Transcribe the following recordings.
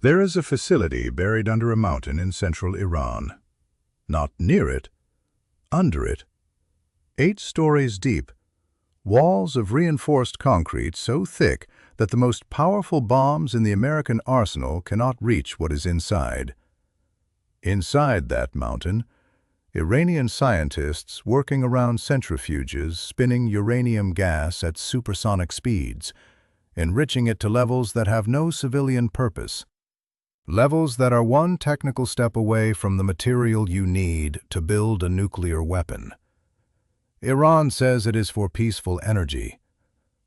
There is a facility buried under a mountain in central Iran. Not near it, under it. 8 stories deep. Walls of reinforced concrete so thick that the most powerful bombs in the American arsenal cannot reach what is inside. Inside that mountain, Iranian scientists working around centrifuges spinning uranium gas at supersonic speeds, enriching it to levels that have no civilian purpose. Levels that are one technical step away from the material you need to build a nuclear weapon. Iran says it is for peaceful energy.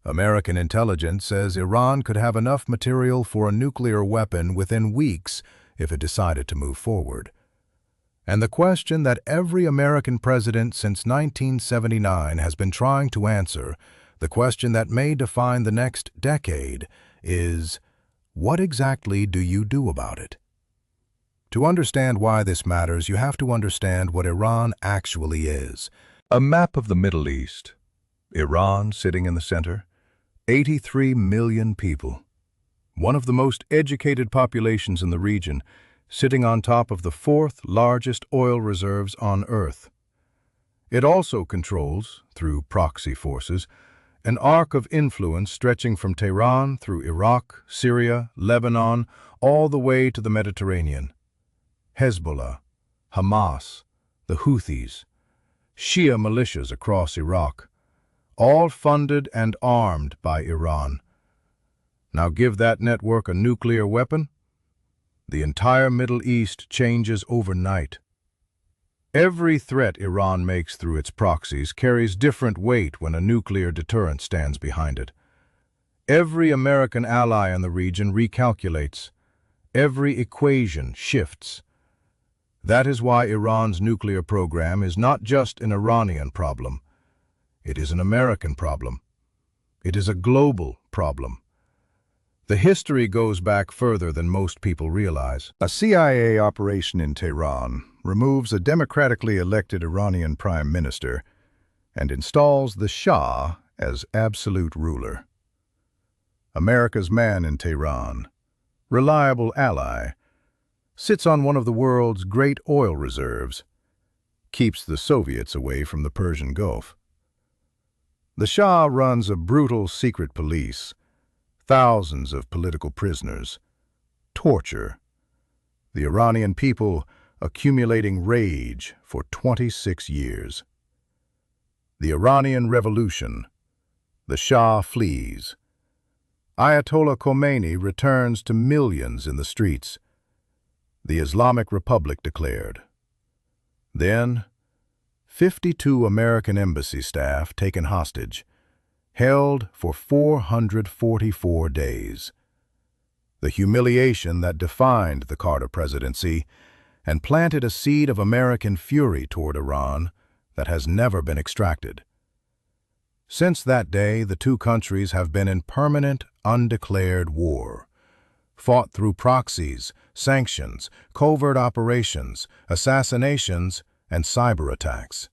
American intelligence says Iran could have enough material for a nuclear weapon within weeks if it decided to move forward. And the question that every American president since 1979 has been trying to answer, the question that may define the next decade, is, what exactly do you do about it? To understand why this matters, you have to understand what Iran actually is. A map of the Middle East. Iran sitting in the center. 83 million people. One of the most educated populations in the region, sitting on top of the 4th largest oil reserves on Earth. It also controls, through proxy forces, an arc of influence stretching from Tehran through Iraq, Syria, Lebanon, all the way to the Mediterranean. Hezbollah, Hamas, the Houthis, Shia militias across Iraq, all funded and armed by Iran. Now give that network a nuclear weapon, the entire Middle East changes overnight. Every threat Iran makes through its proxies carries different weight when a nuclear deterrent stands behind it. Every American ally in the region recalculates. Every equation shifts. That is why Iran's nuclear program is not just an Iranian problem. It is an American problem. It is a global problem. The history goes back further than most people realize. A CIA operation in Tehran removes a democratically elected Iranian prime minister and installs the Shah as absolute ruler. America's man in Tehran, reliable ally, sits on one of the world's great oil reserves, keeps the Soviets away from the Persian Gulf. The Shah runs a brutal secret police, thousands of political prisoners, torture, the Iranian people accumulating rage for 26 years. The Iranian Revolution, the Shah flees. Ayatollah Khomeini returns to millions in the streets. The Islamic Republic declared. Then, 52 American embassy staff taken hostage, held for 444 days. The humiliation that defined the Carter presidency and planted a seed of American fury toward Iran that has never been extracted. Since that day, the two countries have been in permanent, undeclared war, fought through proxies, sanctions, covert operations, assassinations, and cyber attacks.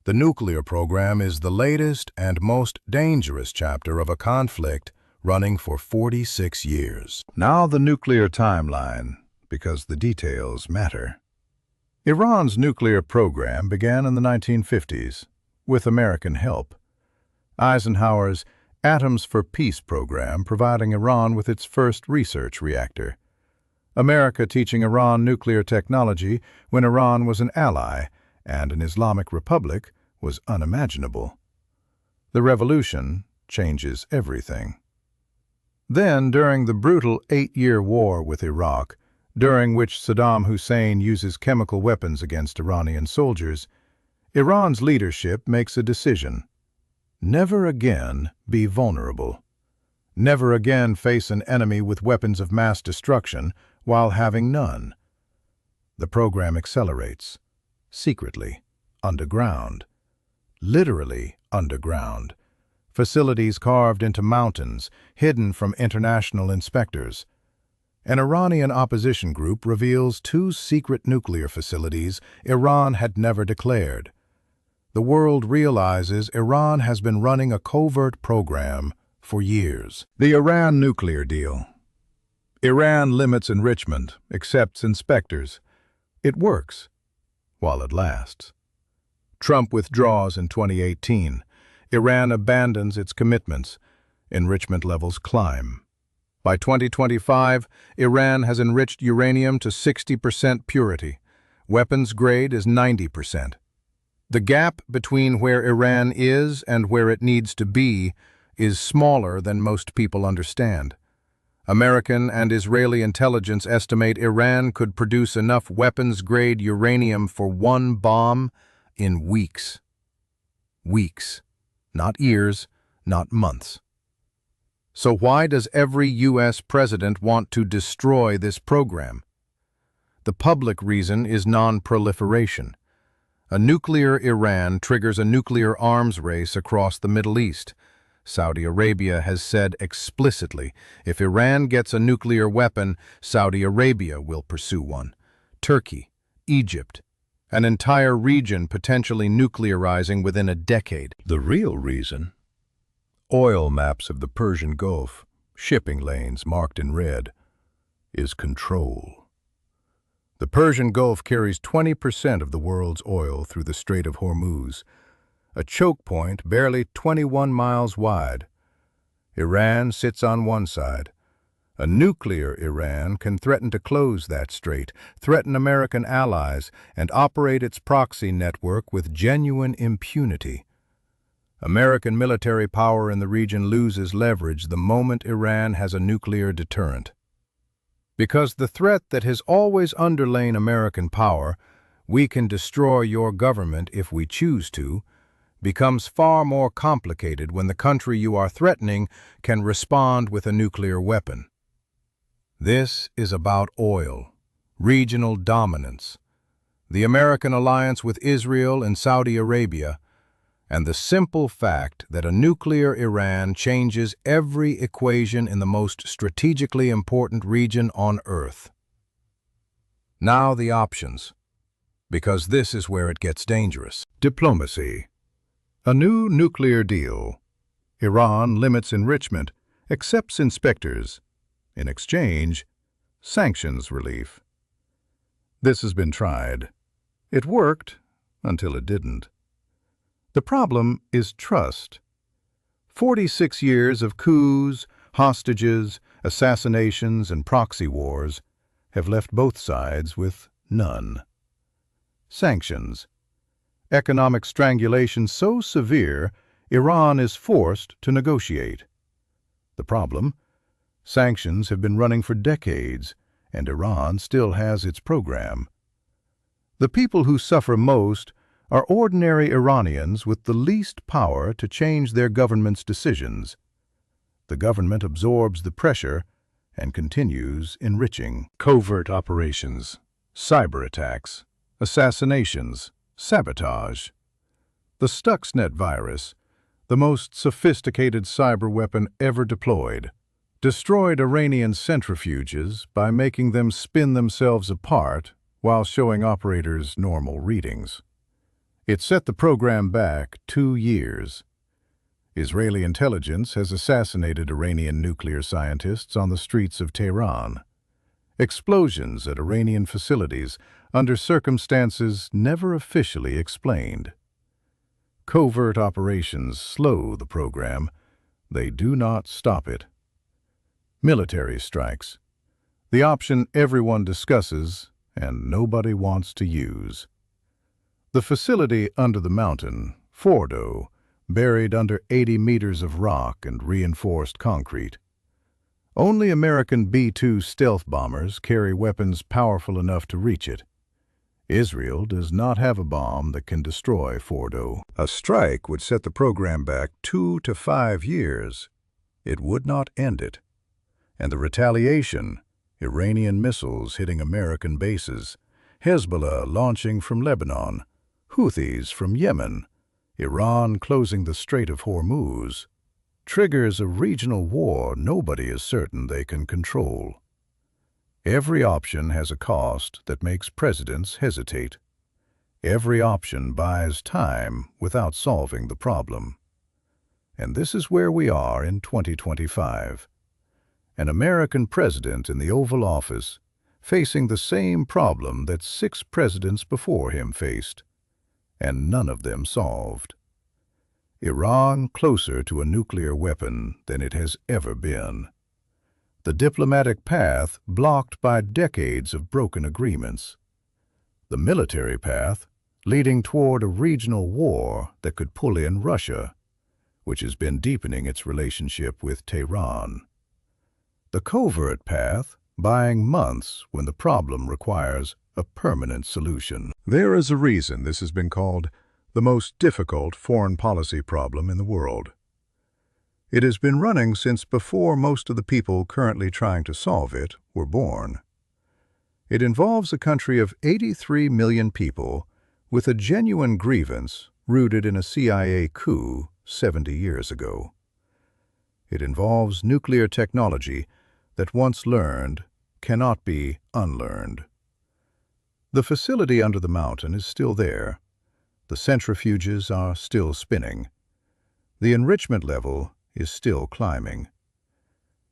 The nuclear program is the latest and most dangerous chapter of a conflict running for 46 years. Now the nuclear timeline, because the details matter. Iran's nuclear program began in the 1950s, with American help. Eisenhower's Atoms for Peace program providing Iran with its first research reactor. America teaching Iran nuclear technology when Iran was an ally and an Islamic Republic was unimaginable. The revolution changes everything. Then, during the brutal 8-year war with Iraq, during which Saddam Hussein uses chemical weapons against Iranian soldiers, Iran's leadership makes a decision. Never again be vulnerable. Never again face an enemy with weapons of mass destruction while having none. The program accelerates, secretly, underground. Literally underground. Facilities carved into mountains, hidden from international inspectors. An Iranian opposition group reveals 2 secret nuclear facilities Iran had never declared. The world realizes Iran has been running a covert program for years. The Iran nuclear deal. Iran limits enrichment, accepts inspectors. It works, while it lasts. Trump withdraws in 2018. Iran abandons its commitments. Enrichment levels climb. By 2025, Iran has enriched uranium to 60% purity. Weapons grade is 90%. The gap between where Iran is and where it needs to be is smaller than most people understand. American and Israeli intelligence estimate Iran could produce enough weapons-grade uranium for one bomb in weeks. Weeks, not years, not months. So why does every U.S. president want to destroy this program? The public reason is non-proliferation. A nuclear Iran triggers a nuclear arms race across the Middle East. Saudi Arabia has said explicitly, if Iran gets a nuclear weapon, Saudi Arabia will pursue one. Turkey, Egypt, an entire region potentially nuclearizing within a decade. The real reason? Oil maps of the Persian Gulf, shipping lanes marked in red, is control. The Persian Gulf carries 20% of the world's oil through the Strait of Hormuz, a choke point barely 21 miles wide. Iran sits on one side. A nuclear Iran can threaten to close that strait, threaten American allies, and operate its proxy network with genuine impunity. American military power in the region loses leverage the moment Iran has a nuclear deterrent. Because the threat that has always underlain American power, we can destroy your government if we choose to, becomes far more complicated when the country you are threatening can respond with a nuclear weapon. This is about oil, regional dominance, the American alliance with Israel and Saudi Arabia, and the simple fact that a nuclear Iran changes every equation in the most strategically important region on Earth. Now the options, because this is where it gets dangerous. Diplomacy. A new nuclear deal. Iran limits enrichment, accepts inspectors. In exchange, sanctions relief. This has been tried. It worked until it didn't. The problem is trust. 46 years of coups, hostages, assassinations, and proxy wars have left both sides with none. Sanctions. Economic strangulation so severe, Iran is forced to negotiate. The problem? Sanctions have been running for decades, and Iran still has its program. The people who suffer most are ordinary Iranians with the least power to change their government's decisions. The government absorbs the pressure and continues enriching. Covert operations, cyber attacks, assassinations, sabotage. The Stuxnet virus, the most sophisticated cyber weapon ever deployed, destroyed Iranian centrifuges by making them spin themselves apart while showing operators normal readings. It set the program back 2 years. Israeli intelligence has assassinated Iranian nuclear scientists on the streets of Tehran. Explosions at Iranian facilities under circumstances never officially explained. Covert operations slow the program. They do not stop it. Military strikes. The option everyone discusses and nobody wants to use. The facility under the mountain, Fordo, buried under 80 meters of rock and reinforced concrete. Only American B-2 stealth bombers carry weapons powerful enough to reach it. Israel does not have a bomb that can destroy Fordo. A strike would set the program back 2 to 5 years. It would not end it. And the retaliation, Iranian missiles hitting American bases, Hezbollah launching from Lebanon, Houthis from Yemen, Iran closing the Strait of Hormuz, triggers a regional war nobody is certain they can control. Every option has a cost that makes presidents hesitate. Every option buys time without solving the problem. And this is where we are in 2025. An American president in the Oval Office, facing the same problem that 6 presidents before him faced, and none of them solved. Iran closer to a nuclear weapon than it has ever been. The diplomatic path blocked by decades of broken agreements. The military path leading toward a regional war that could pull in Russia, which has been deepening its relationship with Tehran. The covert path buying months when the problem requires a permanent solution. There is a reason this has been called the most difficult foreign policy problem in the world. It has been running since before most of the people currently trying to solve it were born. It involves a country of 83 million people with a genuine grievance rooted in a CIA coup 70 years ago. It involves nuclear technology that once learned cannot be unlearned. The facility under the mountain is still there. The centrifuges are still spinning. The enrichment level is still climbing.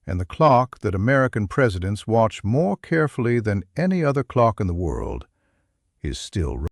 And the clock that American presidents watch more carefully than any other clock in the world is still